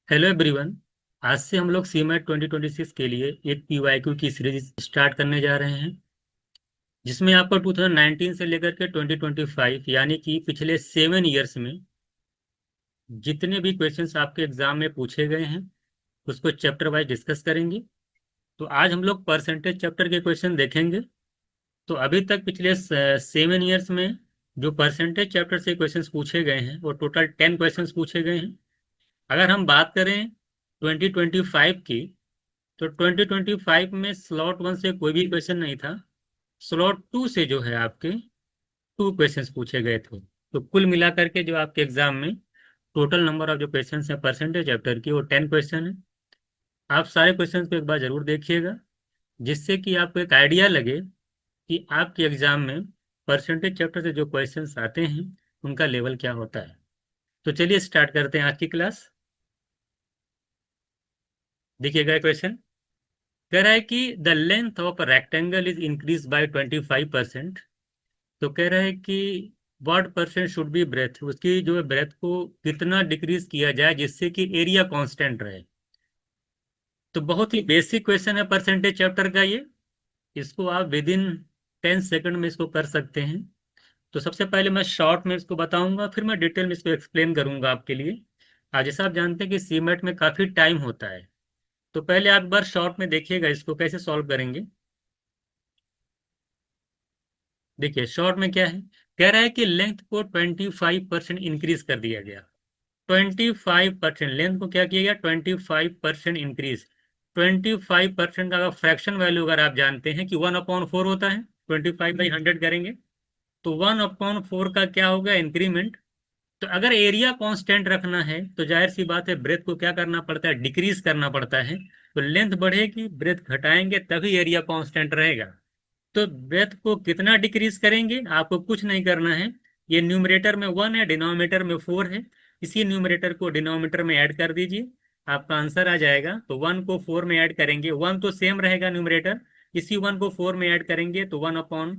Hello everyone. आज से हम लोग सीमेट 2026 के लिए एक पीवाईक्यू की सीरीज स्टार्ट करने जा रहे हैं, जिसमें आपको 2019 से लेकर के 2025 यानी कि पिछले 7 ईयर्स में जितने भी क्वेश्चंस आपके एग्जाम में पूछे गए हैं उसको चैप्टर वाइज डिस्कस करेंगे। तो आज हम लोग परसेंटेज चैप्टर के क्वेश्चन देखेंगे। तो अभी तक पिछले 7 ईयर्स में जो परसेंटेज चैप्टर से क्वेश्चंस पूछे गए हैं वो टोटल 10 क्वेश्चंस पूछे गए हैं। अगर हम बात करें 2025 की, तो 2025 में स्लॉट 1 से कोई भी क्वेश्चन नहीं था। स्लॉट 2 से जो है आपके 2 क्वेश्चंस पूछे गए थे। तो कुल मिलाकर के जो आपके एग्जाम में टोटल नंबर ऑफ जो क्वेश्चंस हैं परसेंटेज चैप्टर की वो 10 क्वेश्चन है। आप सारे क्वेश्चंस को एक बार जरूर देखिएगा, जिससे कि आपको एक आइडिया लगे कि आपके एग्जाम में परसेंटेज चैप्टर से जो क्वेश्चंस आते हैं उनका लेवल क्या होता है। तो चलिए स्टार्ट करते हैं आज की क्लास। देखिएगा क्वेश्चन कह रहा है कि the length of rectangle is increase by 25%। तो कह रहा है कि what percent should be breadth, उसकी जो है ब्रेथ को कितना डिक्रीज किया जाए जिससे कि एरिया कांस्टेंट रहे। तो बहुत ही बेसिक क्वेश्चन है परसेंटेज चैप्टर का ये। इसको आप विद इन 10 सेकंड में इसको कर सकते हैं। तो सबसे पहले मैं शॉर्ट में इसको बताऊंगा, फिर मैं डिटेल में इसको एक्सप्लेन करूंगा आपके लिए। आज जैसा आप जानते हैं कि सीमेट में काफी टाइम होता है, तो पहले आप एक बार शॉर्ट में देखिएगा इसको कैसे सॉल्व करेंगे। देखिए शॉर्ट में क्या है, कह रहा है कि लेंथ को 25% इंक्रीज कर दिया गया। 25% लेंथ को क्या किया गया, 25% इंक्रीज। 25% का अगर फ्रैक्शन वैल्यू अगर आप जानते हैं कि 1/4 होता है, 25/100 करेंगे तो 1/4 का क्या होगा, इंक्रीमेंट। तो अगर एरिया कांस्टेंट रखना है तो जाहिर सी बात है ब्रेथ को क्या करना पड़ता है, डिक्रीज करना पड़ता है। तो लेंथ बढ़ेगी, ब्रेथ घटाएंगे तभी एरिया कांस्टेंट रहेगा। तो ब्रेथ को कितना डिक्रीज करेंगे, आपको कुछ नहीं करना है। ये न्यूमरेटर में 1 है, डिनोमिनेटर में 4 है। इसी न्यूमरेटर को डिनोमिनेटर में ऐड कर दीजिए, आपका आंसर आ जाएगा। तो 1 को 4 में ऐड करेंगे, 1 तो सेम रहेगा न्यूमरेटर, इसी 1 को 4 में ऐड करेंगे तो 1/1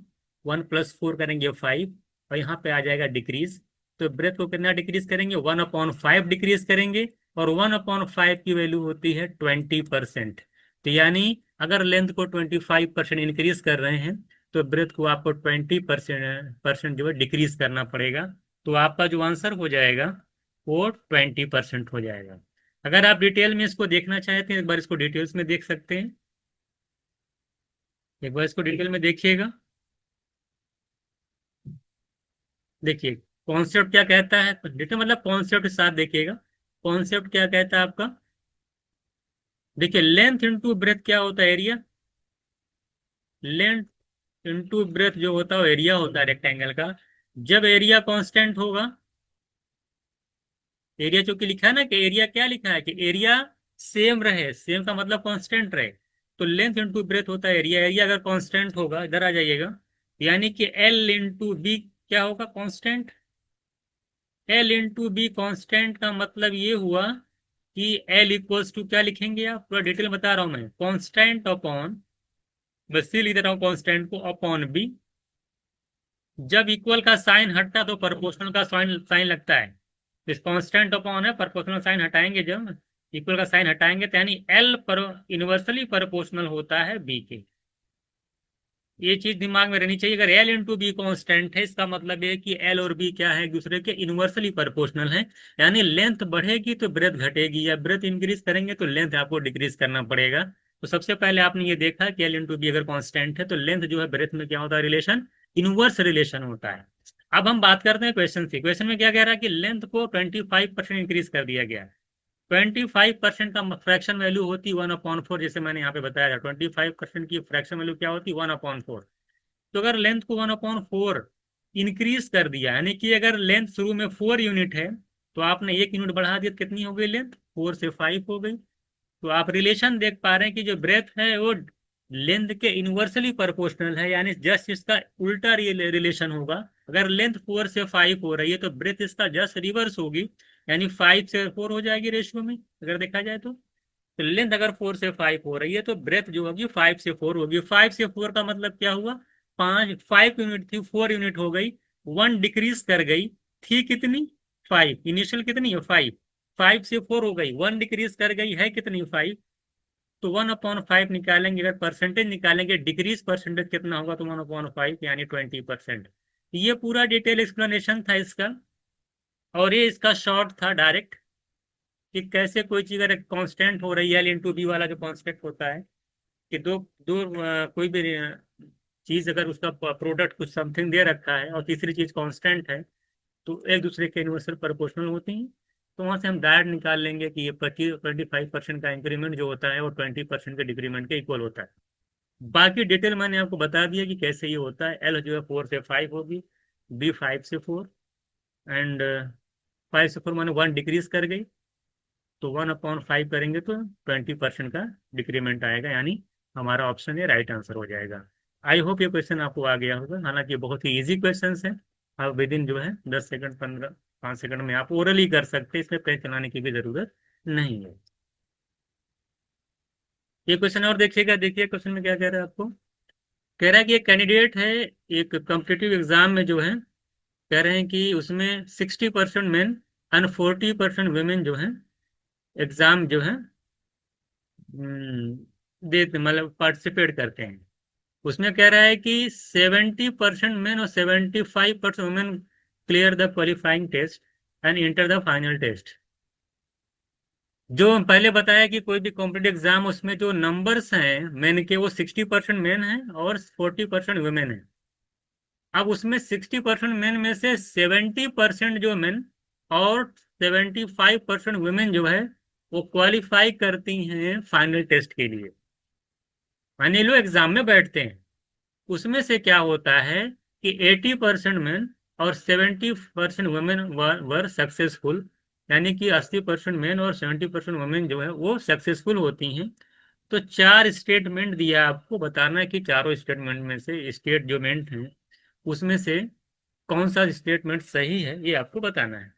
+ 4 करेंगे 5, और यहाँ पे आ जाएगा डिक्रीज। तो ब्रेथ को कितना डिक्रीज करेंगे, 1/5 डिक्रीज करेंगे, और 1/5 की वैल्यू होती है 20%। तो यानी अगर लेंथ को 25% इंक्रीज कर रहे हैं तो ब्रेथ को आपको 20% जो है डिक्रीज करना पड़ेगा। तो आपका जो आंसर हो जाएगा वो 20% हो जाएगा। अगर आप डिटेल में इसको देखना चाहते हैं एक बार इसको डिटेल्स में देख सकते हैं। एक बार इसको डिटेल में देखिएगा। देखिए कॉन्सेप्ट क्या कहता है, डिटेल मतलब कॉन्सेप्ट के साथ देखिएगा। कॉन्सेप्ट क्या कहता है आपका, देखिए लेंथ इंटू ब्रेथ क्या होता है, एरिया। लेंथ इंटू ब्रेथ जो होता है वो एरिया होता है रेक्टेंगल का। जब एरिया कांस्टेंट होगा, एरिया चूंकि लिखा है ना कि एरिया क्या लिखा है कि एरिया सेम रहे, सेम का मतलब कांस्टेंट रहे। तो लेंथ इंटू ब्रेथ होता है एरिया। एरिया अगर कांस्टेंट होगा, इधर आ जाइएगा, यानी कि एल इंटू बी क्या होगा, constant. L into be constant का मतलब ये हुआ कि एल इक्वल्स टू क्या लिखेंगे, आप पूरा डिटेल बता रहा हूं मैं, कांस्टेंट अपॉन, बस सी लिख रहा हूँ कांस्टेंट को, अपॉन बी। जब इक्वल का साइन हटता तो प्रोपोर्शनल का साइन साइन लगता है। इस कांस्टेंट अपॉन है, प्रोपोर्शनल साइन हटाएंगे, जब इक्वल का साइन हटाएंगे तो यानी एल पर इनवर्सली प्रोपोर्शनल होता है बी के। ये चीज दिमाग में रहनी चाहिए। अगर एल इंटू बी कॉन्स्टेंट है, इसका मतलब है कि एल और बी क्या है, एक दूसरे के इनवर्सली प्रोपोर्शनल है। यानी लेंथ बढ़ेगी तो ब्रेथ घटेगी, या ब्रेथ इंक्रीज करेंगे तो लेंथ आपको डिक्रीज करना पड़ेगा। तो सबसे पहले आपने ये देखा कि एल इंटू बी अगर कॉन्स्टेंट है तो लेंथ जो है ब्रेथ में क्या होता है, रिलेशन, इनवर्स रिलेशन होता है। अब हम बात करते हैं क्वेश्चन से। क्वेश्चन में क्या कह रहा है कि लेंथ को 25% इंक्रीज कर दिया गया है। 25% का फ्रैक्शन वैल्यू होती 1/4, जैसे मैंने यहाँ पे बताया था 25% की फ्रैक्शन वैल्यू क्या होती 1/4। तो अगर लेंथ को 1/4 इंक्रीज कर दिया, यानी कि अगर लेंथ शुरू में 4 यूनिट है तो आपने 1 यूनिट बढ़ा दिया, कितनी हो गई लेंथ, 4 से 5 हो गई। तो आप रिलेशन देख पा रहे हैं कि जो ब्रेथ है वो लेंथ के इनवर्सली प्रोपोर्शनल है, यानी जस्ट इसका उल्टा रिलेशन होगा। अगर लेंथ 4 से 5 हो रही है तो ब्रेथ इसका जस्ट रिवर्स होगी, यानी 5 से 4 हो जाएगी रेशियो में अगर देखा जाए तो लेंथ अगर 4 से 5 हो रही है तो ब्रेथ जो होगी 5 से 4 होगी। 5 से 4 का मतलब क्या हुआ, 5 यूनिट थी 4 यूनिट हो गई, 1 डिक्रीज कर गई, थी कितनी 5, इनिशियल कितनी है 5। 5 से 4 हो गई, 1 डिक्रीज कर गई है कितनी 5, तो 1/5 निकालेंगे, अगर परसेंटेज निकालेंगे डिक्रीज परसेंटेज कितना होगा तो 1/5 यानी 20%। ये पूरा डिटेल एक्सप्लेनेशन था इसका, और ये इसका शॉर्ट था डायरेक्ट कि कैसे कोई चीज अगर कांस्टेंट हो रही है, एल इंटू बी वाला जो कांस्टेंट होता है कि दो दो कोई भी चीज अगर उसका प्रोडक्ट कुछ समथिंग दे रखा है और तीसरी चीज कांस्टेंट है तो एक दूसरे के इन्वर्सल प्रोपोर्शनल होती हैं, तो वहां से हम डायरेक्ट निकाल लेंगे कि ये 25% का इंक्रीमेंट जो होता है वो 20% के डिक्रीमेंट के इक्वल होता है। बाकी डिटेल मैंने आपको बता दिया कि कैसे ये होता है। एल जो है 4 से 5 होगी, बी 5 से 4, एंड 5 से 4 माने 1 डिक्रीज कर गई, तो 1/5 करेंगे तो 20% का डिक्रीमेंट आएगा, यानी हमारा ऑप्शन ये राइट आंसर हो जाएगा। आई होप ये क्वेश्चन आपको आ गया होगा, हालांकि बहुत ही इजी क्वेश्चन है। आप विद इन जो है 10 सेकंड 5 सेकंड में आप ओरली कर सकते हैं, इसमें पेन चलाने की भी जरूरत नहीं है। ये क्वेश्चन और देखिएगा, देखिए क्वेश्चन में क्या कह रहा है आपको। कह रहा है कि एक कैंडिडेट है एक कॉम्पिटिटिव एग्जाम में जो है, कह रहे हैं कि उसमें 60% मेन एंड 40% वुमेन जो है एग्जाम जो है देते मतलब पार्टिसिपेट करते हैं। उसमें कह रहा है कि 70% मेन और 75% women clear the qualifying test and enter the final test. जो हम पहले बताया कि कोई भी कॉम्पिटिटिव एग्जाम उसमें जो नंबर्स हैं मेन के वो 60% मेन है और 40% वुमेन है। अब उसमें 60% मेन में से 70% जो मेन और 75% वुमेन जो है वो क्वालिफाई करती हैं फाइनल टेस्ट के लिए, माने लोग एग्जाम में बैठते हैं। उसमें से क्या होता है कि 80% मेन और 70% वुमेन वर सक्सेसफुल, यानी कि 80% मेन और 70% वुमेन जो है वो सक्सेसफुल होती हैं। तो 4 स्टेटमेंट दिया, आपको बताना है कि चारों स्टेटमेंट में से स्टेटमेंट हैं उसमें से कौन सा स्टेटमेंट सही है, ये आपको बताना है।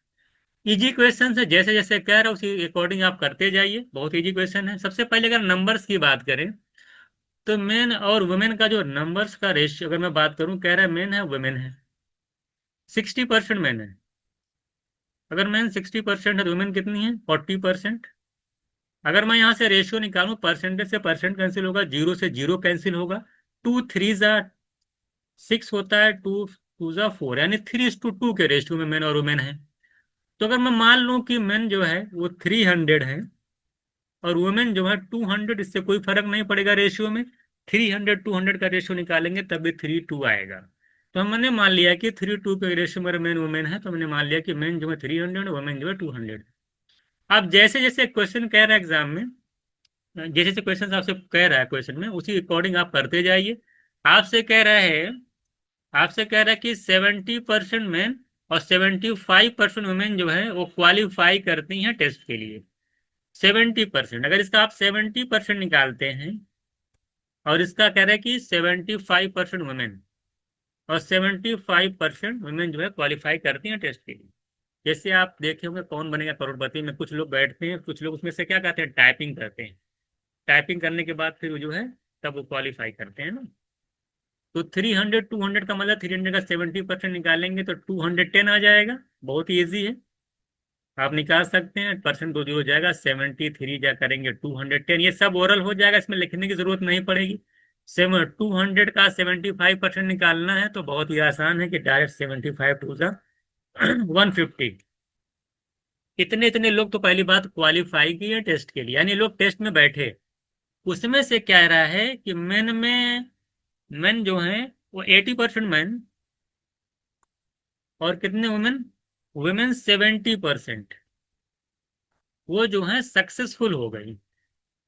इजी क्वेश्चन है, जैसे जैसे कह रहा हूं उसी अकॉर्डिंग आप करते जाइए, बहुत इजी क्वेश्चन है। सबसे पहले अगर नंबर्स की बात करें तो मेन और वुमेन का जो नंबर्स का रेशियो अगर मैं बात करूं, कह रहा है मेन है वुमेन है, 60% मेन है। अगर मेन 60% है तो वुमेन कितनी है 40%। अगर मैं यहाँ से रेशियो निकालूं, परसेंटेज से परसेंट कैंसिल होगा, जीरो से जीरो कैंसिल होगा, 2 3 जा 6 होता है, 2 2 जा 4, यानी 3:2 के रेशियो में मेन और वुमेन है। तो अगर मैं मान लूं कि मेन जो है वो 300 है और वुमेन जो है 200, इससे कोई फर्क नहीं पड़ेगा रेशियो में। 300 200 का रेशियो निकालेंगे तब भी 3:2 आएगा। तो हमने मान लिया कि 3:2 के रेशियो में मेन वुमेन है, तो हमने मान लिया कि मेन जो है 300 वुमेन जो है 200। अब जैसे जैसे क्वेश्चन कह रहा है एग्जाम में, जैसे जैसे क्वेश्चन आपसे कह रहा है क्वेश्चन में उसी अकॉर्डिंग आप करते जाइए। आपसे कह रहा है आपसे कह रहा है कि 70% मेन और 75% वुमेन जो है वो क्वालिफाई करती हैं टेस्ट के लिए। 70%, अगर इसका आप 70% निकालते हैं और इसका कह रहा है कि 75% वुमेन और 75% वुमेन जो है क्वालिफाई करती हैं टेस्ट के लिए। जैसे आप देखे होंगे कौन बनेगा करोड़पति में, कुछ लोग बैठते हैं, कुछ लोग उसमें से क्या कहते हैं टाइपिंग करते हैं, टाइपिंग करने के बाद फिर वो जो है तब वो क्वालिफाई करते हैं ना। तो 300 200 का मतलब 300 का 70% निकालेंगे तो 210 आ जाएगा, बहुत ही ईजी है, आप निकाल सकते हैं। परसेंट दो जीरो जाएगा, 73 जा करेंगे 210, ये सब ओरल हो जाएगा, इसमें लिखने की जरूरत नहीं पड़ेगी। 200 का 75% निकालना है तो बहुत ही आसान है कि डायरेक्ट 75 2 जा 150। इतने इतने लोग तो पहली बात क्वालिफाई किए टेस्ट के लिए, यानी लोग टेस्ट में बैठे। उसमें से क्या रहा है कि मेन जो है वो 80% मैन और कितने वुमेन, वुमेन 70% वो जो है सक्सेसफुल हो गई।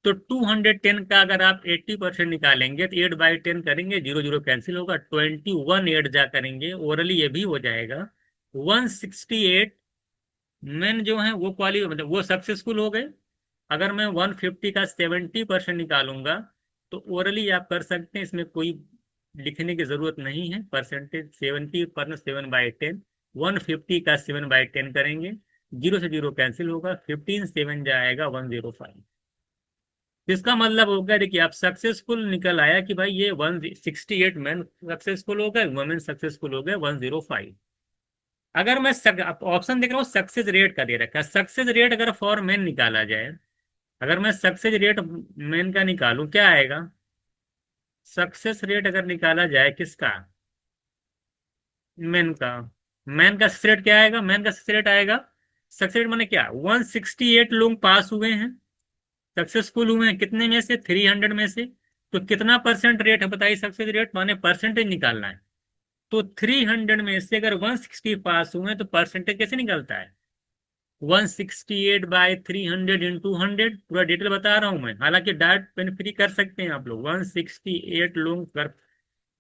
तो 210 का अगर आप 80% निकालेंगे तो 8/10 करेंगे, जीरो जीरो कैंसिल होगा, 21 8 जा करेंगे, ओरली ये भी हो जाएगा। 168 मेन जो है वो मतलब वो सक्सेसफुल हो गए। अगर मैं 150 का 70% निकालूंगा तो ओरली आप कर सकते हैं, इसमें कोई लिखने की जरूरत नहीं है। परसेंटेज 70% 7/10, 150 का 7/10 करेंगे, जीरो से जीरो कैंसिल होगा, 15 7 जाएगा 105। इसका मतलब होगा देखिए आप सक्सेसफुल निकल आया कि भाई ये 168 मैन सक्सेसफुल हो गए, वुमेन सक्सेसफुल हो गए 105। अगर मैं ऑप्शन देख रहा हूँ सक्सेस रेट का दे रखा है, सक्सेस रेट अगर फॉर मेन निकाला जाए, अगर मैं सक्सेस रेट मेन का निकालूं क्या आएगा? सक्सेस रेट अगर निकाला जाए किसका? मेन का। मैन का सक्सेस रेट क्या आएगा? मैन का सक्सेस रेट आएगा, सक्सेस रेट माने क्या, 168 लोग पास हुए हैं, सक्सेसफुल हुए हैं, कितने में से? 300 में से। तो कितना परसेंट रेट है बताइए? सक्सेस रेट माने परसेंटेज निकालना है। तो 300 में से अगर 160 पास हुए तो परसेंटेज कैसे निकलता है? 168/300 इंटू 100, पूरा डिटेल बता रहा हूं मैं, हालांकि डायरेक्ट पेन फ्री कर सकते हैं आप लोग। 168 लोग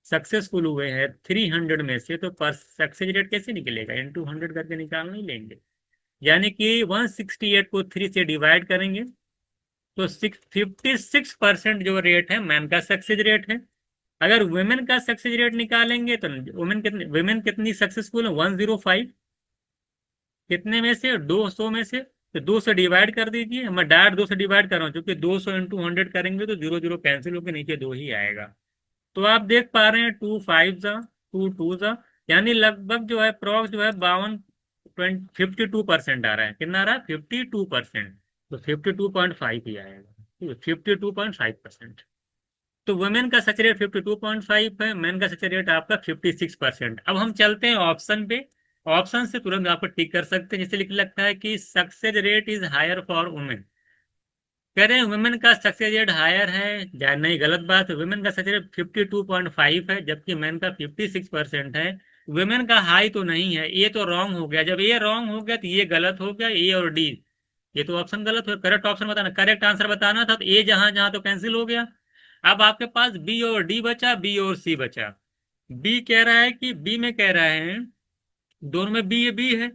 सक्सेसफुल हुए हैं 300 में से, तो पर सक्सेस रेट कैसे निकलेगा? इंटू 100 करके निकाल नहीं लेंगे, यानी कि 168 को 3 से डिवाइड करेंगे तो 56% जो रेट है मैन का सक्सेस रेट है। अगर वुमेन का सक्सेस रेट निकालेंगे तो वुमेन कितनी सक्सेसफुल है? 105, कितने में से? 200 में से। तो 2 से डिवाइड कर दीजिए, मैं डायरेक्ट 2 से डिवाइड कर रहा हूँ क्योंकि 200 इंटू 100 करेंगे तो जीरो जीरो कैंसिल होकर नीचे 2 ही आएगा। तो आप देख पा रहे हैं 2 5 जा 2 2 जा, यानी लगभग जो है प्रॉक्स जो है 52% आ रहा है। कितना आ रहा है? 52%। तो 52.5 ही आएगा, 52.5%। तो वुमेन का सक्सेस रेट 52.5 है, मेन का सक्सेस रेट आपका 56%। अब हम चलते हैं ऑप्शन पे, ऑप्शन से तुरंत आप टिक कर सकते हैं, जैसे लिख लगता है कि success rate is higher for women. कह रहे हैं वुमेन का सक्सेस रेट हायर है या नहीं? गलत बात है, वुमेन का सक्सेस रेट 52.5 है जबकि मेन का 56% है। वुमेन का हाई तो नहीं है, ये तो रॉन्ग हो गया। जब ये रॉन्ग हो गया तो ये गलत हो गया, ए और डी। ये तो ऑप्शन गलत हो, करेक्ट ऑप्शन बताना, करेक्ट आंसर बताना था, तो ए जहां जहां तो कैंसिल हो गया। अब आपके पास बी और डी बचा, बी और सी बचा। बी कह रहा है कि बी में कह रहे हैं दोनों में बी है,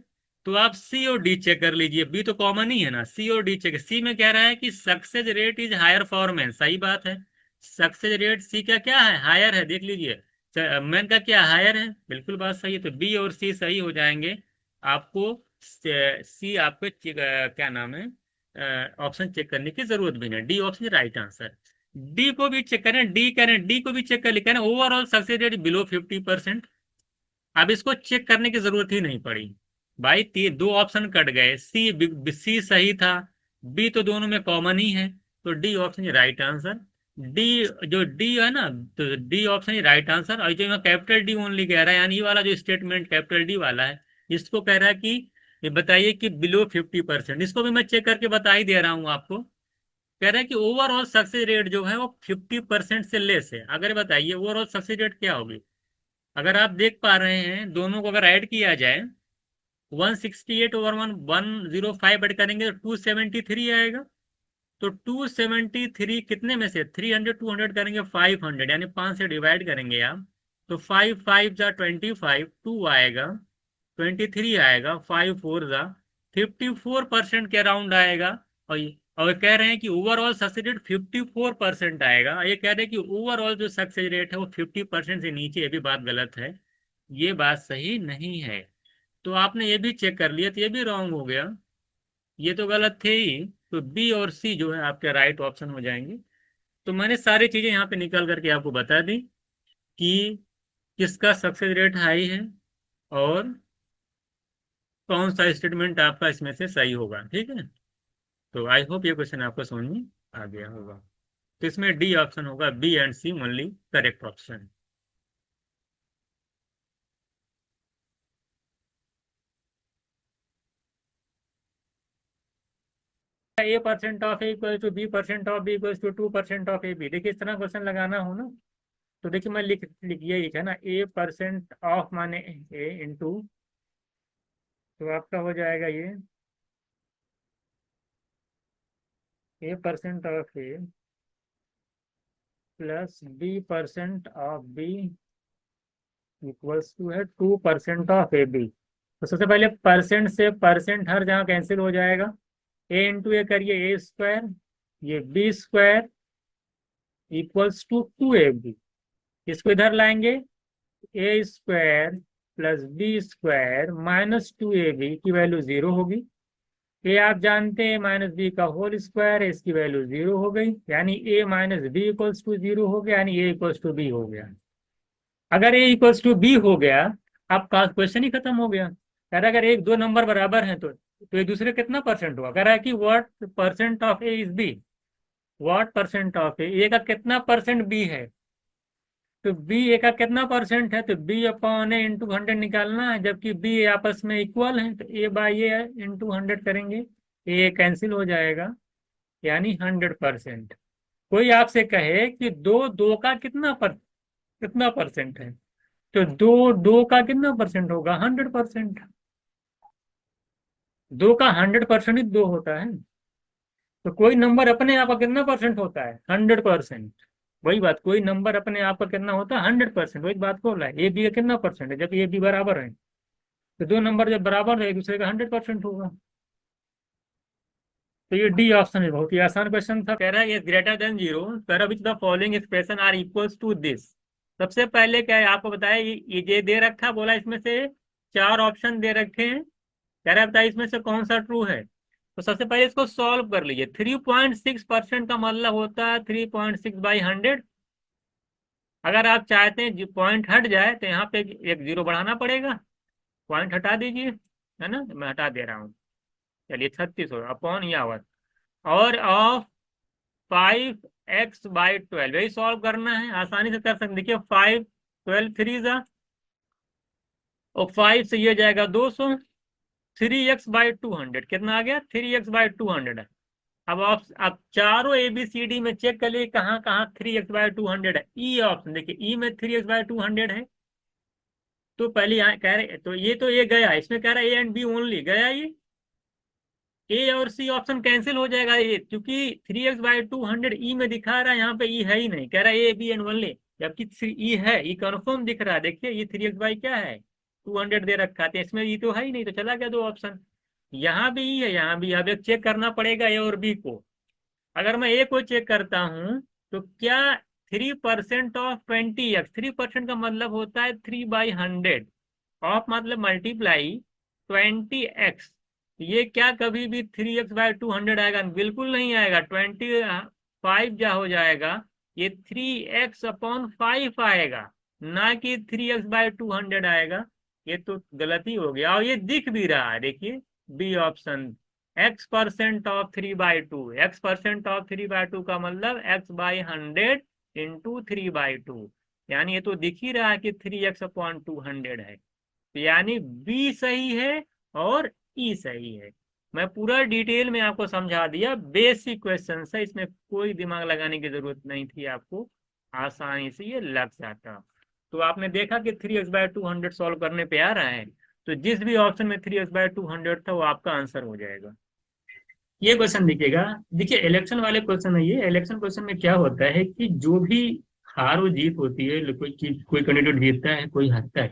तो आप सी और डी चेक कर लीजिए, बी तो कॉमन ही है ना, सी और डी चेक। सी में कह रहा है कि success rate is higher for man, सही बात है। सक्सेस रेट सी का क्या है? हायर है, देख लीजिए। मैन का क्या हायर है, बिल्कुल बात सही है, तो बी और सी सही हो जाएंगे। आपको सी आपको क्या नाम है, ऑप्शन चेक करने की जरूरत भी नहीं, D option right answer. D को भी चेक करें, डी करें, डी को भी चेक कर लिखा है ओवरऑल सक्सेस रेट बिलो 50%। अब इसको चेक करने की जरूरत ही नहीं पड़ी भाई, दो ऑप्शन कट गए, सी सही था, बी तो दोनों में कॉमन ही है, तो D option right answer. D, जो डी है ना, तो डी ऑप्शन ही राइट आंसर। और जो यहाँ कैपिटल डी ओनली कह रहा है, यानी ये वाला जो स्टेटमेंट कैपिटल डी वाला है, इसको कह रहा है कि ये बताइए कि बिलो 50%। इसको भी मैं चेक करके बता ही दे रहा हूँ आपको। कह रहा है कि ओवरऑल सक्सेस रेट जो है वो 50% से लेस है। अगर बताइए ओवरऑल सक्सेस रेट क्या होगी? अगर आप देख पा रहे हैं दोनों को अगर ऐड किया जाए, 168/105 ऐड करेंगे तो 273 आएगा। तो 273 कितने में से? 300 200 करेंगे 500, यानी 5 से डिवाइड करेंगे आप, तो 5 5 जा 25, 2 आएगा, 23 आएगा, 5 4 जा 54% के अराउंड आएगा। और और कह रहे हैं कि ओवरऑल सक्सेस रेट 54% आएगा। ये कह रहे हैं कि ओवरऑल जो सक्सेस रेट है वो 50% से नीचे, ये भी बात गलत है, ये बात सही नहीं है। तो आपने ये भी चेक कर लिया तो ये भी रॉन्ग हो गया, ये तो गलत थे ही। तो बी और सी जो है आपके राइट ऑप्शन हो जाएंगे। तो मैंने सारी चीजें यहाँ पे निकल करके आपको बता दी कि किसका सक्सेस रेट हाई है और कौन सा स्टेटमेंट आपका इसमें से सही होगा, ठीक है। तो आई होप ये क्वेश्चन आपको समझ में आ गया होगा। तो इसमें डी ऑप्शन होगा, B and C only correct option. A% of A = B%of B = 2% of AB, देखिए इस तरह क्वेश्चन लगाना हो ना, तो देखिए मैं लिखिए लिखा ना, A% of माने A इंटू, तो आपका हो जाएगा ये A% of A plus B% of B equals to है 2% of AB। तो सबसे पहले परसेंट से परसेंट हर जगह कैंसिल हो जाएगा, A इंटू A करिए, A² ये B² इक्वल्स टू 2AB। इसको इधर लाएंगे, A² प्लस B² -2AB की वैल्यू 0 होगी। ए आप जानते हैं -B का होल स्क्वायर है, इसकी वैल्यू 0 हो गई, यानी A-B=0 हो गया, यानी A=B हो गया। अगर A=B हो गया, आपका क्वेश्चन ही खत्म हो गया। कह रहा है अगर एक दो नंबर बराबर हैं तो एक दूसरे कितना परसेंट हुआ, कह रहा है कि what percent of a is b, what percent of a का कितना परसेंट बी है, तो बी ए का कितना परसेंट है, तो बी अपॉन ए इंटू 100 निकालना है, जबकि बी आपस में इक्वल है, तो ए बाई ए इंटू 100 करेंगे, ए कैंसिल हो जाएगा, यानी 100%। कोई आपसे कहे कि दो दो का कितना परसेंट है, तो दो दो का कितना परसेंट होगा, 100%। दो का 100% ही दो होता है, तो कोई नंबर अपने आप का कितना परसेंट होता है, 100%। वही बात, कोई नंबर अपने आप का कितना होता है, 100%। वही बात बोल रहा है, ए बी का कितना परसेंट है, जब ए बी बराबर है, तो दो नंबर जब बराबर है एक दूसरे का 100% होगा। तो ये डी ऑप्शन है, बहुत ही आसान क्वेश्चन था। कह रहा है ग्रेटर देन जीरो, कह रहा which the following expression are equals to this. सबसे पहले क्या है आपको बताया, ये दे रखा, बोला इसमें से चार ऑप्शन दे रखे हैं, कह रहा है बताइए इसमें से कौन सा ट्रू है। तो सबसे पहले इसको सॉल्व कर लीजिए। 3.6% का मतलब होता है 3.6/100। अगर आप चाहते हैं पॉइंट हट जाए तो यहाँ पे एक जीरो बढ़ाना पड़ेगा, पॉइंट हटा दीजिए, है ना, मैं हटा दे रहा हूँ। चलिए 36 हो अपॉन या और ऑफ 5x/12, यही सॉल्व करना है, आसानी से कर सकते। देखिए 5 12 3 जा, और 5 से ये जाएगा 200, 3x/200 कितना आ गया, 3x/200 है। अब चारों ABCD में चेक कर लिए कहाँ कहाँ 3x/200 है। ई ऑप्शन देखिए, ई में 3x/200 है, तो पहले यहाँ कह रहे, तो ये गया, इसमें कह रहा है ए एंड बी ओनली गया, ये ए और सी ऑप्शन कैंसिल हो जाएगा, ये क्योंकि 3x/200 ई में दिखा रहा है, यहाँ पे ई है ही नहीं, कह रहा है ए बी एंड ओनली, जबकि ई है, ई कन्फर्म दिख रहा है। देखिए ये 3x क्या है, 200 दे रखा है, तो इसमें ई तो है ही नहीं, तो चला गया दो ऑप्शन। यहाँ भी ई है, यहाँ भी, अब एक चेक करना पड़ेगा ए और बी को। अगर मैं ए को चेक करता हूं तो क्या 3% ऑफ 20x, 3% का मतलब होता है 3/100 ऑफ मतलब मल्टीप्लाई 20x, ये क्या कभी भी 3x/200 आएगा, बिल्कुल नहीं आएगा, 25 जा हो जाएगा, ये 3x/5 आएगा, ना कि 3x/200 आएगा। ये तो गलती हो गया, और ये दिख भी रहा है, देखिए B option, x% of 3/2, x% of 3/2 का मतलब x/100 इंटू 3/2, यानी ये तो दिख ही रहा है कि 3x/200 है, तो यानी बी सही है और ई सही है। मैं पूरा डिटेल में आपको समझा दिया, बेसिक क्वेश्चन है, इसमें कोई दिमाग लगाने की जरूरत नहीं थी आपको, आसानी से ये लग जाता। तो आपने देखा कि 3x/200 सॉल्व करने पे आ रहा है, तो जिस भी ऑप्शन में 3x/200 था वो आपका आंसर हो जाएगा। ये क्वेश्चन देखिएगा, देखिए इलेक्शन वाले क्वेश्चन है ये। इलेक्शन क्वेश्चन में क्या होता है कि जो भी हार और जीत होती है, कोई कैंडिडेट जीतता है कोई हारता है,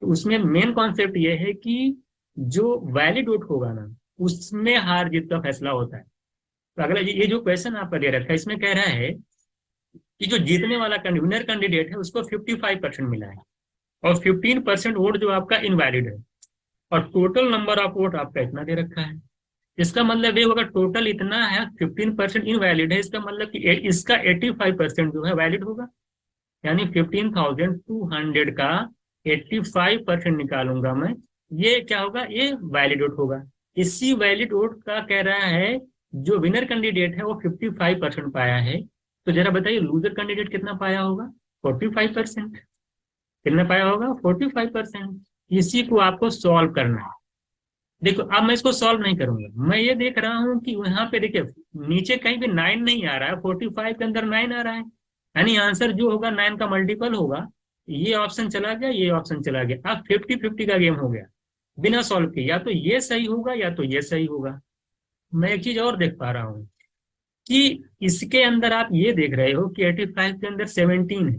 तो उसमें मेन कॉन्सेप्ट ये है कि जो वैलिड वोट होगा ना, उसमें हार जीत का फैसला होता है। तो अगला ये जो क्वेश्चन आपका दे रखा है, इसमें कह रहा है कि जो जीतने वाला विनर कैंडिडेट है उसको 55% मिला है, और 15% वोट जो आपका इनवैलिड है, और टोटल नंबर ऑफ वोट आपका इतना दे रखा है। इसका मतलब ये होगा टोटल इतना है, 15% इनवैलिड है, इसका मतलब कि इसका 85% जो है वैलिड होगा, यानी 15,200 का 85% निकालूंगा मैं, ये क्या होगा, ये वैलिड वोट होगा। इसी वैलिड वोट का कह रहा है जो विनर कैंडिडेट है वो 55% पाया है, तो जरा बताइए लूजर कैंडिडेट कितना पाया होगा, 45%। कितना पाया होगा, 45%। इसी को आपको सॉल्व करना है। देखो अब मैं इसको सॉल्व नहीं करूंगा, मैं ये देख रहा हूं कि यहाँ पे देखिए नीचे कहीं भी 9 नहीं आ रहा है, 45 के अंदर 9 आ रहा है, यानी आंसर जो होगा 9 का मल्टीपल होगा। ये ऑप्शन चला गया, ये ऑप्शन चला गया, अब 50-50 का गेम हो गया बिना सॉल्व किए, या तो ये सही होगा या तो ये सही होगा। मैं एक चीज और देख पा रहा हूँ कि इसके अंदर आप ये देख रहे हो कि 85 के अंदर 17 है,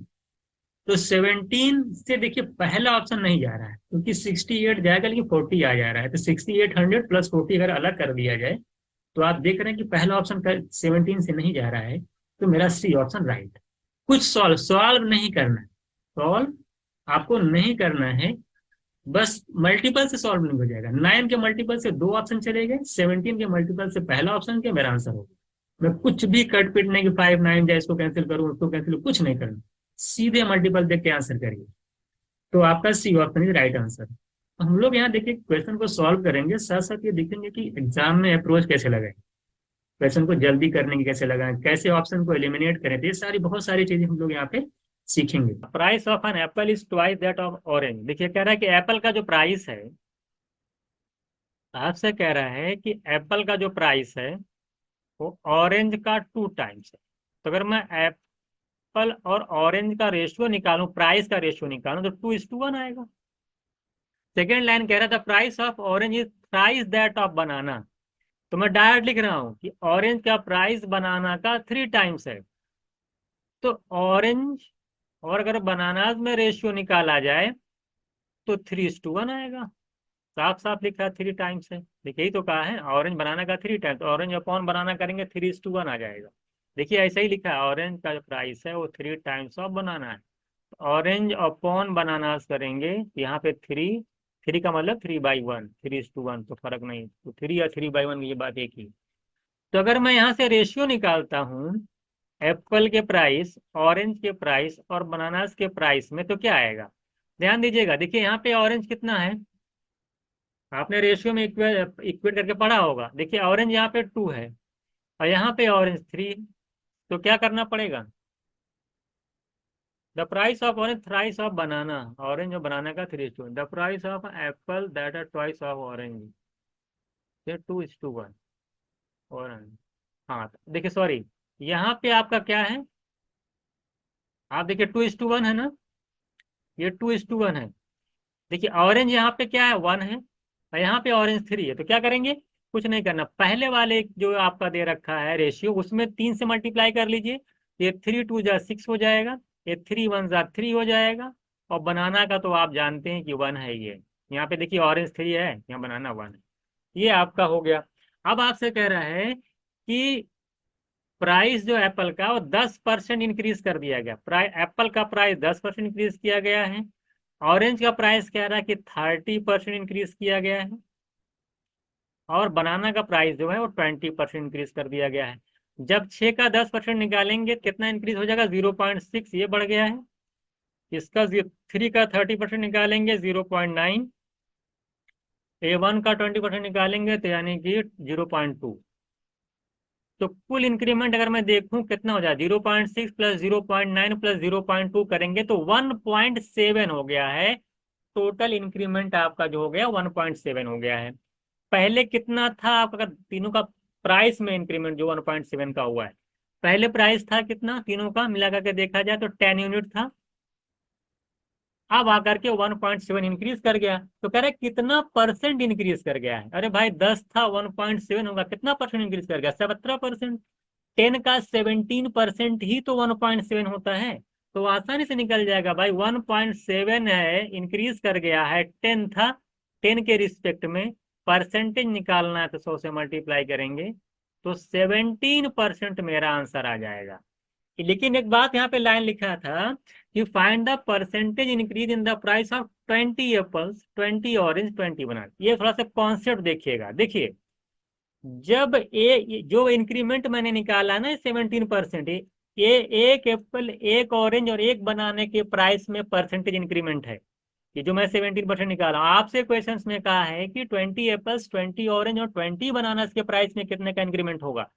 तो 17 से देखिए पहला ऑप्शन नहीं जा रहा है, क्योंकि 68 जाएगा लेकिन 40 आ जा रहा है, तो 6800 प्लस 40 अगर अलग कर दिया जाए, तो आप देख रहे हैं कि पहला ऑप्शन 17 से नहीं जा रहा है, तो मेरा सी ऑप्शन राइट। कुछ सॉल्व नहीं करना है, सॉल्व आपको नहीं करना है, बस मल्टीपल से सॉल्व नहीं हो जाएगा। 9 के मल्टीपल से दो ऑप्शन चले गए, 17 के मल्टीपल से पहला ऑप्शन क्या, मेरा आंसर होगा। मैं कुछ भी कट पिट नहीं कि 5 9 जाए, इसको कैंसिल करूं उसको कैंसिल, कुछ नहीं करना, सीधे मल्टीपल देख के आंसर करिए, तो आपका C option is right answer. हम लोग यहाँ देखिए क्वेश्चन को सॉल्व करेंगे, साथ साथ ये देखेंगे कि एग्जाम में अप्रोच कैसे लगाएं, क्वेश्चन को जल्दी करने की कैसे लगाएं, कैसे ऑप्शन को एलिमिनेट करें। तो ये सारी बहुत सारी चीजें हम लोग यहाँ पे सीखेंगे। Price of an apple is twice that of orange. देखिए कह रहा है कि एप्पल का जो प्राइस है, आपसे कह रहा है कि एप्पल का जो प्राइस है वो ऑरेंज का 2 टाइम्स है। तो अगर मैं एप्पल और ऑरेंज का रेशियो निकालूं, प्राइस का रेशियो निकालूं, तो 2:1 आएगा। सेकेंड लाइन कह रहा था price of orange is price that of बनाना। तो मैं डायरेक्ट लिख रहा हूं कि ऑरेंज का प्राइस बनाना का 3 टाइम्स है। तो ऑरेंज और अगर बनानाज में रेशियो निकाला जाए तो 3:1 आएगा। साफ साफ लिखा है 3 टाइम्स है। देखिए यही तो कहा है, ऑरेंज बनाना का 3 टाइम्स, ऑरेंज अपॉन बनाना करेंगे 3:1 आ जाएगा। देखिए ऐसा ही लिखा है, ऑरेंज का जो प्राइस है वो 3 टाइम्स ऑफ बनाना है। ऑरेंज अपॉन बनानास करेंगे, यहाँ पे 3 का मतलब 3/1, 3:1, तो फर्क नहीं, तो 3 या 3/1 ये बात एक ही। तो अगर मैं यहाँ से रेशियो निकालता हूँ एप्पल के प्राइस, ऑरेंज के प्राइस और बनानास के प्राइस में, तो क्या आएगा? ध्यान दीजिएगा, देखिए यहाँ पे ऑरेंज कितना है, आपने रेशियो में इक्वेट करके पढ़ा होगा। देखिए ऑरेंज यहाँ पे 2 है और यहाँ पे ऑरेंज 3। तो क्या करना पड़ेगा? The price of orange thrice of banana, orange और बनाना का 3:1। The price of apple that are twice of orange, ये 2:1 ऑरेंज। हाँ देखिए सॉरी, यहाँ पे आपका क्या है, आप देखिए 2:1 है ना, ये 2:1 है। देखिए ऑरेंज यहाँ पे क्या है, 1 है और यहाँ पे ऑरेंज 3 है। तो क्या करेंगे, कुछ नहीं करना, पहले वाले जो आपका दे रखा है रेशियो, उसमें 3 से मल्टीप्लाई कर लीजिए। ये 3×2 = 6 हो जाएगा, ये 3×1 = 3 हो जाएगा। और बनाना का तो आप जानते हैं कि 1 है ये, यहाँ पे देखिए ऑरेंज 3 है, यहाँ बनाना 1 है। ये आपका हो गया। अब आपसे कह रहा है कि प्राइस जो एप्पल का वो 10% इंक्रीज कर दिया गया। एप्पल का प्राइस 10% इंक्रीज किया गया है। ऑरेंज का प्राइस कह रहा है कि 30% इंक्रीज किया गया है। और बनाना का प्राइस जो है वो 20% इंक्रीज कर दिया गया है। जब 6 का 10% निकालेंगे कितना इंक्रीज हो जाएगा, 0.6, ये बढ़ गया है। इसका 3 का 30% निकालेंगे 0.9, A1 का 20% निकालेंगे तो यानी कि 0.2। तो कुल इंक्रीमेंट अगर मैं देखूं कितना हो जाए, 0.6 प्लस 0.9 प्लस 0.2 करेंगे तो 1.7 हो गया है। टोटल इंक्रीमेंट आपका जो हो गया 1.7 हो गया है। पहले कितना था आपका, तीनों का प्राइस में इंक्रीमेंट जो 1.7 का हुआ है, पहले प्राइस था कितना, तीनों का मिला करके देखा जाए तो 10 यूनिट था। अब आकर के 1.7 इंक्रीज कर गया। तो कह रहे कितना परसेंट इंक्रीज कर गया है? अरे भाई 10 था, 1.7 होगा, कितना परसेंट इंक्रीज कर गया? 17%। 10 का 17% ही तो 1.7 होता है। तो आसानी से निकल जाएगा भाई, 1.7 है, इंक्रीज कर गया है, 10 था, 10 के रिस्पेक्ट में परसेंटेज निकालना है तो 100 से मल्टीप्लाई करेंगे तो 17% मेरा आंसर आ जाएगा। लेकिन एक बात यहाँ पे लाइन लिखा था कि find the percentage increase in the price of 20 apples, 20 orange, 20 बनाना। ये थोड़ा सा कॉन्सेप्ट देखिएगा। देखिए जब ए जो इंक्रीमेंट मैंने निकाला ना 17%, ये एक एप्पल, एक ऑरेंज और एक बनाने के प्राइस में परसेंटेज इंक्रीमेंट है। ये जो मैं 17% निकाला, आपसे क्वेश्चंस में कहा है कि 20 एप्पल्स, 20 ऑरेंज और 20 बनाना के प्राइस में कितने का इंक्रीमेंट होगा।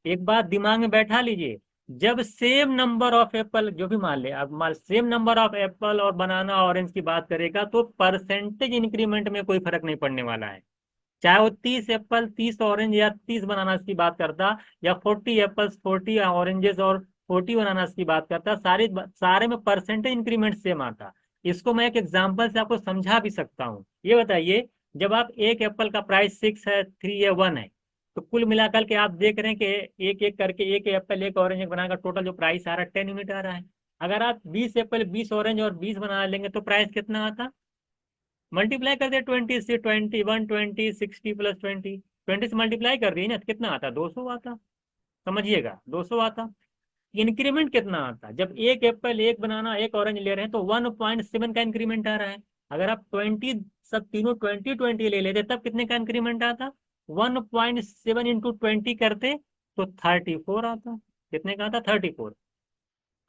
एक बात दिमाग में बैठा लीजिए, जब सेम नंबर ऑफ एप्पल, जो भी मान ले आप, मान सेम नंबर ऑफ एप्पल और बनाना ऑरेंज की बात करेगा तो परसेंटेज इंक्रीमेंट में कोई फर्क नहीं पड़ने वाला है। चाहे वो 30 एप्पल, 30 ऑरेंज या 30 बनानास की बात करता, या 40 एप्पल्स, 40 ऑरेंजेस और 40 बनानास की बात करता, सारे में परसेंटेज इंक्रीमेंट सेम आता। इसको मैं एक एग्जांपल से आपको समझा भी सकता हूँ। ये बताइए, जब आप एक एप्पल का प्राइस 6 है, 3 है, 1 है, तो कुल मिलाकर के आप देख रहे हैं कि एक एक करके, एक एप्पल, एक ऑरेंज, एक बनाना का टोटल जो प्राइस आ रहा है 10 यूनिट आ रहा है। अगर आप 20 एप्पल, 20 ऑरेंज और 20 बनाना लेंगे तो प्राइस कितना आता? मल्टीप्लाई कर दिया 20 से, 20, 120, 60 प्लस 20 से मल्टीप्लाई कर दिए ना, तो कितना आता? 200 आता। समझिएगा, 200 आता। इंक्रीमेंट कितना आता? जब एक एप्पल, एक बनाना, एक ऑरेंज ले रहे हैं तो 1.7 का इंक्रीमेंट आ रहा है। अगर आप 20, सब तीनों 20 20 ले लेते तब कितने का इंक्रीमेंट आता? 1.7 इंटू 20 करते तो 34 आता। कितने का आता? 34।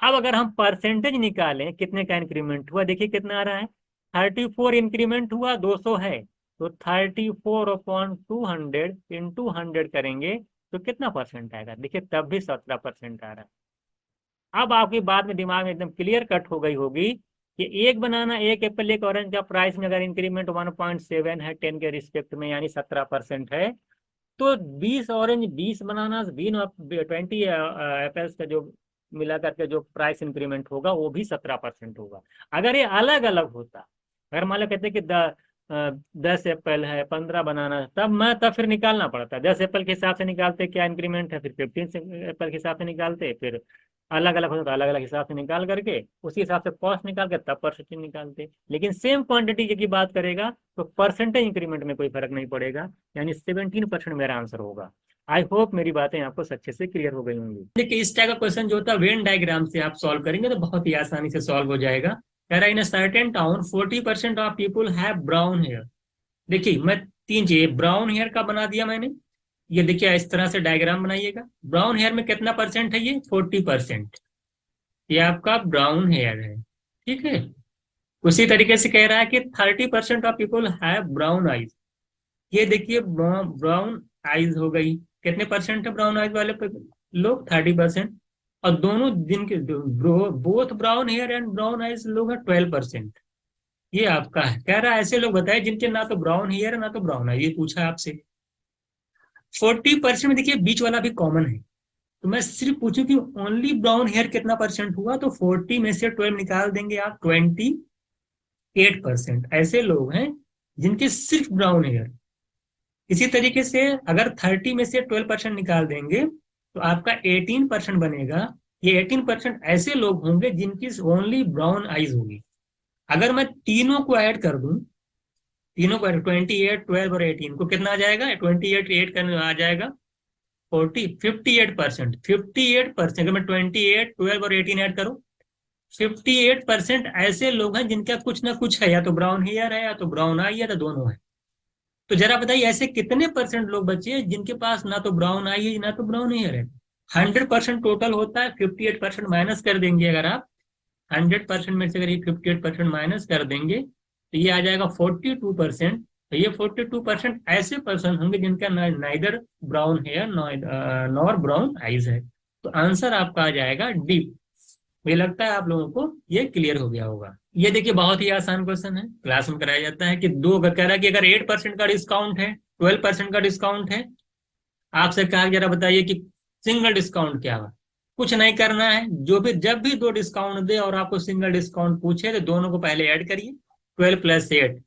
अब अगर हम परसेंटेज निकालें कितने का इंक्रीमेंट हुआ, देखिए कितना आ रहा है, 34 इंक्रीमेंट हुआ, 200 है, तो 34/200 इंटू 100 करेंगे तो कितना परसेंट आएगा? देखिए तब भी 17% आ रहा है। अब आपकी बात में दिमाग में एकदम क्लियर कट हो गई होगी कि एक बनाना, एक एप्पल, एक ऑरेंज का प्राइस में अगर इंक्रीमेंट 1.7 है 10 के रिस्पेक्ट में, यानी 17% है, तो 20 ऑरेंज, 20 बनाना, 20 एप्पल्स का जो मिला करके जो प्राइस इंक्रीमेंट होगा वो भी 17% होगा। अगर ये अलग अलग होता, अगर मान लो कहते कि 10 एप्पल है, 15 बनाना है, तब फिर निकालना पड़ता। 10 एप्पल के हिसाब से निकालते क्या इंक्रीमेंट है, फिर 15 एप्पल के हिसाब से निकालते, फिर अलग अलग होता तो अलग अलग हिसाब से निकाल करके उसी हिसाब से कॉस्ट निकाल के तब परसेंटेज निकालते। लेकिन सेम क्वांटिटी की बात करेगा तो परसेंटेज इंक्रीमेंट में कोई फर्क नहीं पड़ेगा, यानी 17% मेरा आंसर होगा। आई होप मेरी बातें आपको अच्छे से क्लियर हो गई होंगी। देखिए इस टाइप का क्वेश्चन जो होता है वेन डायग्राम से आप सॉल्व करेंगे तो बहुत ही आसानी से सॉल्व हो जाएगा। कह रहा है in certain town 40% of people have brown hair. देखिए मैं तीन चीज ब्राउन हेयर का बना दिया मैंने। ये देखिए इस तरह से डायग्राम बनाइएगा। ब्राउन हेयर में कितना परसेंट है? ये 40%। ये आपका ब्राउन हेयर है, ठीक है। उसी तरीके से कह रहा है कि 30% of people have brown eyes. ये देखिए ब्राउन आईज हो गई। कितने परसेंट है ब्राउन आईज वाले लोग? 30%। और दोनों दिन के both brown hair and brown eyes लोग हैं 12%। ये आपका है। कह रहा है ऐसे लोग बताए जिनके ना तो ब्राउन हेयर है ना तो ब्राउन आई। ये पूछा है आपसे। 40% में देखिए बीच वाला भी कॉमन है, तो मैं सिर्फ पूछूं कि ओनली ब्राउन हेयर कितना परसेंट हुआ, तो 40 में से 12 निकाल देंगे आप, 28% ऐसे लोग हैं जिनके सिर्फ ब्राउन हेयर। इसी तरीके से अगर 30 में से 12% निकाल देंगे तो आपका 18% बनेगा। ये 18% ऐसे लोग होंगे जिनकी ओनली ब्राउन आईज होगी। अगर मैं तीनों को ऐड कर दूं, तीनों को 28, 12 और 18 को कितना आ जाएगा? 28 8 का आ जाएगा 58%। 58% अगर मैं 28, 12 और 18 ऐड करूं, 58% ऐसे लोग हैं जिनका कुछ ना कुछ है, या तो ब्राउन हेयर है या तो ब्राउन आई है, या तो दोनों है। तो जरा बताइए ऐसे कितने परसेंट लोग बचे हैं जिनके पास ना तो ब्राउन आई है ना तो ब्राउन हेयर है? 100% टोटल होता है, 58% माइनस कर देंगे। अगर आप 100% में से अगर ये 58% माइनस कर देंगे तो ये आ जाएगा 42%। तो ये 42% ऐसे पर्सन होंगे जिनका neither brown hair nor brown eyes है। तो आंसर आपका आ जाएगा डी। मुझे लगता है आप लोगों को ये क्लियर हो गया होगा। ये देखिए बहुत ही आसान क्वेश्चन है, क्लास में कराया जाता है कि दो कह रहा है कि अगर 8% का डिस्काउंट है, 12% का डिस्काउंट है, आपसे कहा जरा बताइए कि सिंगल डिस्काउंट क्या हुआ। कुछ नहीं करना है, जो भी जब भी दो डिस्काउंट दे और आपको सिंगल डिस्काउंट पूछे तो दोनों को पहले ऐड करिए। 12 + 8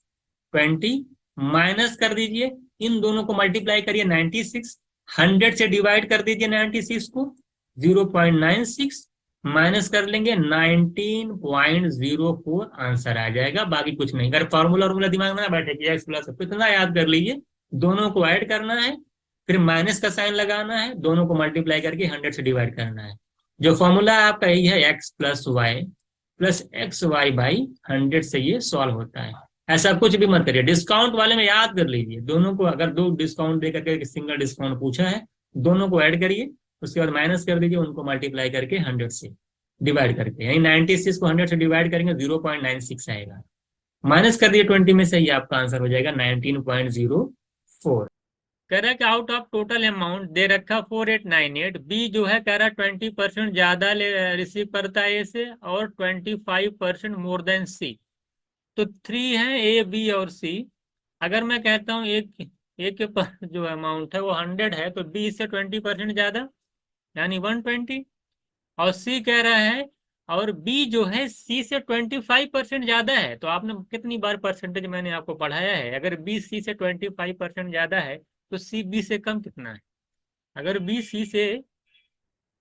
20, माइनस कर दीजिए, इन दोनों को मल्टीप्लाई करिए 96, 100 से डिवाइड कर दीजिए 96 को, 0.96 माइनस कर लेंगे 19.04 आंसर आ जाएगा। बाकी कुछ नहीं। अगर फॉर्मूला फॉर्मूला दिमाग में ना बैठे कि एक्स प्लस, इतना याद कर लीजिए। दोनों को ऐड करना है, फिर माइनस का साइन लगाना है, दोनों को मल्टीप्लाई करके 100 से डिवाइड करना है। जो फॉर्मूला आपका यही है, x+y+xy/100 से ये सॉल्व होता है। ऐसा कुछ भी मत करिए। डिस्काउंट वाले में याद कर लीजिए, दोनों को अगर दो डिस्काउंट दे करके सिंगल डिस्काउंट पूछा है, दोनों को ऐड करिए, उसके बाद माइनस कर दीजिए, उनको मल्टीप्लाई करके 100 से डिवाइड करके, यानी 96 को 100 से डिवाइड करेंगे 0.96 आएगा। माइनस कर दिए 20 में से, ये आपका आंसर हो जाएगा 19.04। कह रहा है कि आउट ऑफ टोटल अमाउंट दे रखा 4898, बी जो है कह रहा है 20% ज्यादा रिसीव करता है ए से और 25% मोर देन सी। तो 3 है ए बी और सी। अगर मैं कहता हूँ एक ए के पास जो अमाउंट है वो 100 है, तो बी से 20% ज्यादा यानी 120। और सी कह रहा है, और बी जो है सी से 25% ज्यादा है। तो आपने कितनी बार परसेंटेज मैंने आपको पढ़ाया है, अगर बी सी से 25% ज्यादा है तो सी बी से कम कितना है? अगर बी सी से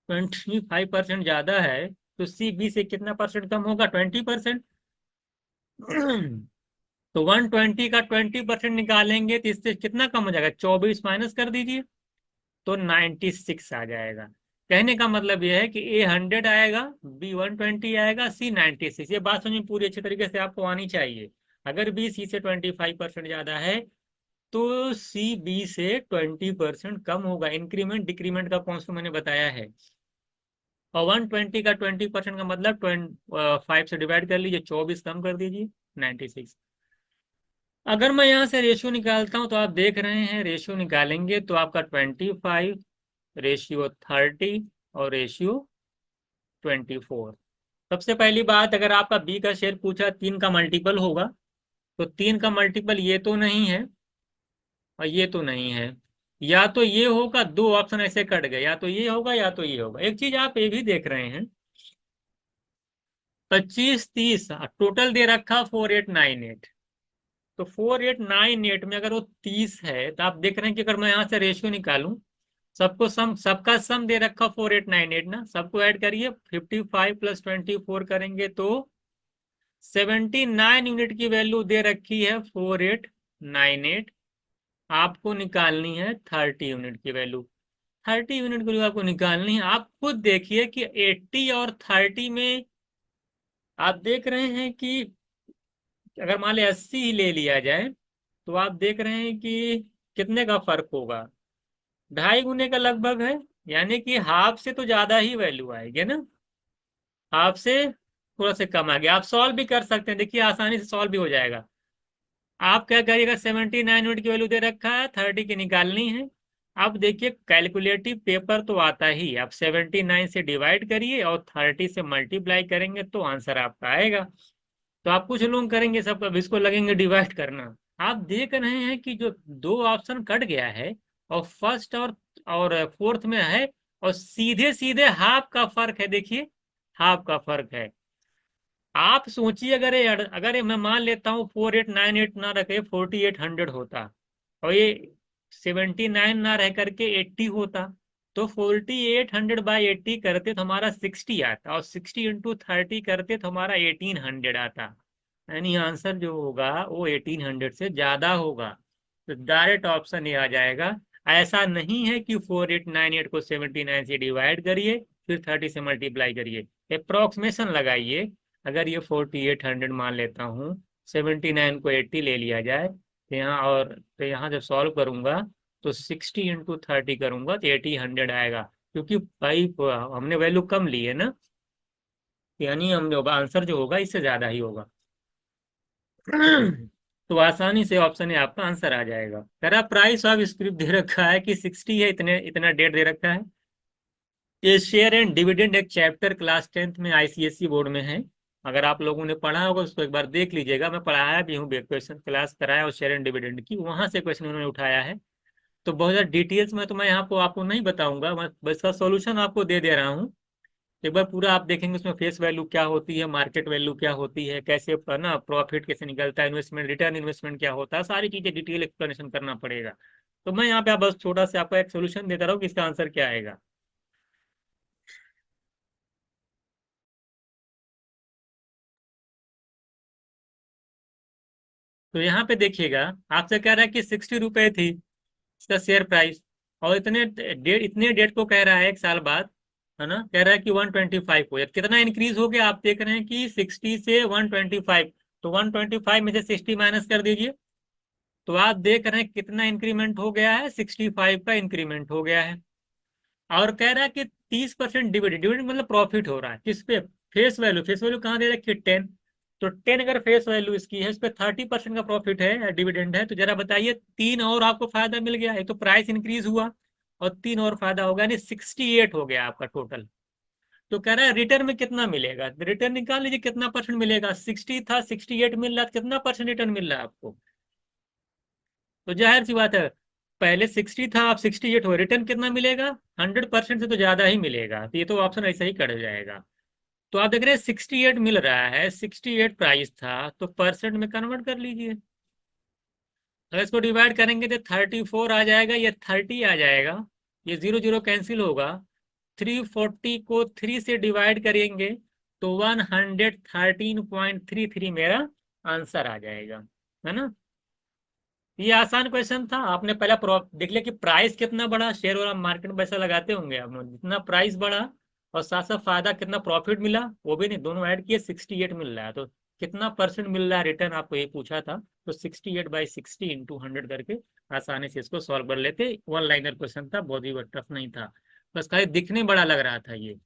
25% ज्यादा है तो सी बी से कितना परसेंट कम होगा? 20%। तो 120 का 20% निकालेंगे तो इससे कितना कम हो जाएगा? 24 माइनस कर दीजिए तो 96 आ जाएगा। कहने का मतलब यह है कि ए 100 आएगा, बी 120 आएगा, सी 96। ये बात समझ में पूरी अच्छे तरीके से आपको आनी चाहिए। अगर बी सी से 25% ज्यादा है तो सी बी से 20% कम होगा। इंक्रीमेंट डिक्रीमेंट का कॉन्सेप्ट मैंने बताया है। और 120 का 20% का मतलब 5 से डिवाइड कर लीजिए, 24 कम कर दीजिए, 96। अगर मैं यहाँ से रेशियो निकालता हूँ तो आप देख रहे हैं, रेशियो निकालेंगे तो आपका 25, रेशियो 30 और रेशियो 24। सबसे पहली बात, अगर आपका बी का शेयर पूछा 3 का मल्टीपल होगा, तो 3 का मल्टीपल ये तो नहीं है और ये तो नहीं है, या तो ये होगा, दो ऑप्शन ऐसे कट गए, या तो ये होगा या तो ये होगा। एक चीज आप ये भी देख रहे हैं, 25 30 टोटल दे रखा 4898। तो 4898 में अगर वो 30 है तो आप देख रहे हैं कि अगर मैं यहाँ से रेशियो निकालूं, सबको सम, सबका सम दे रखा 4898 ना, सबको ऐड करिए, 55 + 24 करेंगे तो 79 यूनिट की वैल्यू दे रखी है 4898। आपको निकालनी है 30 यूनिट की वैल्यू। 30 यूनिट की वैल्यू आपको निकालनी है। आप खुद देखिए कि 80 और 30 में आप देख रहे हैं कि अगर मान ली 80 ही ले लिया जाए तो आप देख रहे हैं कि कितने का फर्क होगा, 2.5 गुने का लगभग है। यानी कि हाफ से तो ज्यादा ही वैल्यू आएगी ना, हाफ से थोड़ा सा कम आ गया। आप सॉल्व भी कर सकते हैं, देखिए आसानी से सॉल्व भी हो जाएगा। आप क्या करिएगा, 79 यूनिट की वैल्यू दे रखा है, 30 की निकालनी है। अब देखिए कैलकुलेटिव पेपर तो आता ही, आप 79 से डिवाइड करिए और 30 से मल्टीप्लाई करेंगे तो आंसर आपका आएगा। तो आप कुछ लोग करेंगे, सब अब इसको लगेंगे डिवाइड करना। आप देख रहे हैं कि जो दो ऑप्शन कट गया है और फर्स्ट और फोर्थ में है, और सीधे सीधे हाफ का फर्क है, देखिए हाफ का फर्क है। आप सोचिए, अगर मैं मान लेता हूँ 4898 ना रखे 4800 होता, और ये 79 ना रह करके 80 होता, तो 4800/80 करते तो हमारा 60 आता, और 60 × 30 करते तो हमारा 1800 आता। यानी आंसर जो होगा वो 1800 से ज्यादा होगा। तो डायरेक्ट ऑप्शन ये आ जाएगा। ऐसा नहीं है कि 4898 को 79 से डिवाइड करिए फिर 30 से मल्टीप्लाई करिए, अप्रोक्सीमेशन लगाइए। अगर ये 4800 मान लेता हूँ, 79 को 80 ले लिया जाए तो यहाँ जब सॉल्व करूंगा तो 60 × 30 करूंगा तो 8000 आएगा, क्योंकि भाई हमने वैल्यू कम ली है ना, यानी हम जो आंसर जो होगा इससे ज्यादा ही होगा। तो आसानी से ऑप्शन ए आपका आंसर आ जाएगा। तेरा प्राइस ऑफ स्क्रिप्ट दे रखा है कि 60 है, इतने इतना डेट दे रखा है। ये शेयर एंड डिविडेंड एक चैप्टर क्लास 10th में आईसीएसई बोर्ड में है। अगर आप लोगों ने पढ़ा होगा उसको एक बार देख लीजिएगा, मैं पढ़ाया भी हूँ, क्वेश्चन क्लास कराया और शेयर एंड डिविडेंड की, वहां से क्वेश्चन उन्होंने उठाया है। तो बहुत ज्यादा डिटेल्स में तो मैं यहाँ को आपको नहीं बताऊंगा, मैं बस इसका सॉल्यूशन आपको दे दे रहा हूँ। एक बार पूरा आप देखेंगे, उसमें फेस वैल्यू क्या होती है, मार्केट वैल्यू क्या होती है, कैसे ना प्रॉफिट कैसे निकलता है, इन्वेस्टमेंट रिटर्न इन्वेस्टमेंट क्या होता है, सारी चीजें डिटेल एक्सप्लेनेशन करना पड़ेगा। तो मैं यहाँ पे बस छोटा सा आपको एक सोल्यूशन देता रहा हूँ कि इसका आंसर क्या आएगा। तो यहाँ पे देखिएगा, आपसे कह रहा है कि 60 रुपए थी इसका शेयर प्राइस, और इतने डेट को कह रहा है, 1 साल बाद, है ना, कह रहा है कि 125 हो, या कितना इंक्रीज हो गया, आप देख रहे हैं कि 60 से 125। तो 125 में से 60 माइनस कर दीजिए, तो आप देख रहे हैं कितना इंक्रीमेंट हो गया है, 65 का इंक्रीमेंट हो गया है। और कह रहा है कि 30% डिविडेंड, डिविडेंड मतलब प्रॉफिट हो रहा है किस पे, फेस वैल्यू कहाँ दे रखी है, 10। तो 10 अगर फेस वैल्यू इसकी है, इस पे 30% का प्रॉफिट है, डिविडेंड है, तो जरा बताइए, तीन और आपको फायदा मिल गया, एक तो प्राइस इंक्रीज हुआ और तीन और फायदा होगा, यानी 68 हो गया आपका टोटल। तो कह रहा है रिटर्न में कितना मिलेगा, रिटर्न निकाल लीजिए, कितना परसेंट मिलेगा, 60 था 68 मिल रहा, कितना परसेंट रिटर्न मिल रहा है आपको। तो जाहिर सी बात है, पहले 60 था, आप 68 हो, रिटर्न कितना मिलेगा, 100% से तो ज्यादा ही मिलेगा, तो ये तो ऑप्शन ऐसा ही कट जाएगा। तो आप देख रहे हैं 68 मिल रहा है, 68 प्राइस था, तो परसेंट में कन्वर्ट कर लीजिए। अगर इसको डिवाइड करेंगे तो 34 आ जाएगा, या 30 आ जाएगा, ये जीरो जीरो कैंसिल होगा। 340 को 3 से डिवाइड करेंगे तो 113.33 मेरा आंसर आ जाएगा, है ना। ये आसान क्वेश्चन था, आपने पहला देख लिया कि प्राइस कितना बढ़ा, शेयर वाला मार्केट में पैसा लगाते होंगे आप लोग, जितना प्राइस बढ़ा और साथ साथ फायदा कितना प्रॉफिट मिला, वो भी नहीं, दोनों ऐड किए 68 मिल रहा है, तो कितना परसेंट मिल रहा है रिटर्न, आपको ये पूछा था। तो 68/60 × 100 करके आसानी से इसको सॉल्व कर लेते, वन लाइनर क्वेश्चन था, बहुत ही टफ नहीं था, बस खाली दिखने बड़ा लग रहा था ये।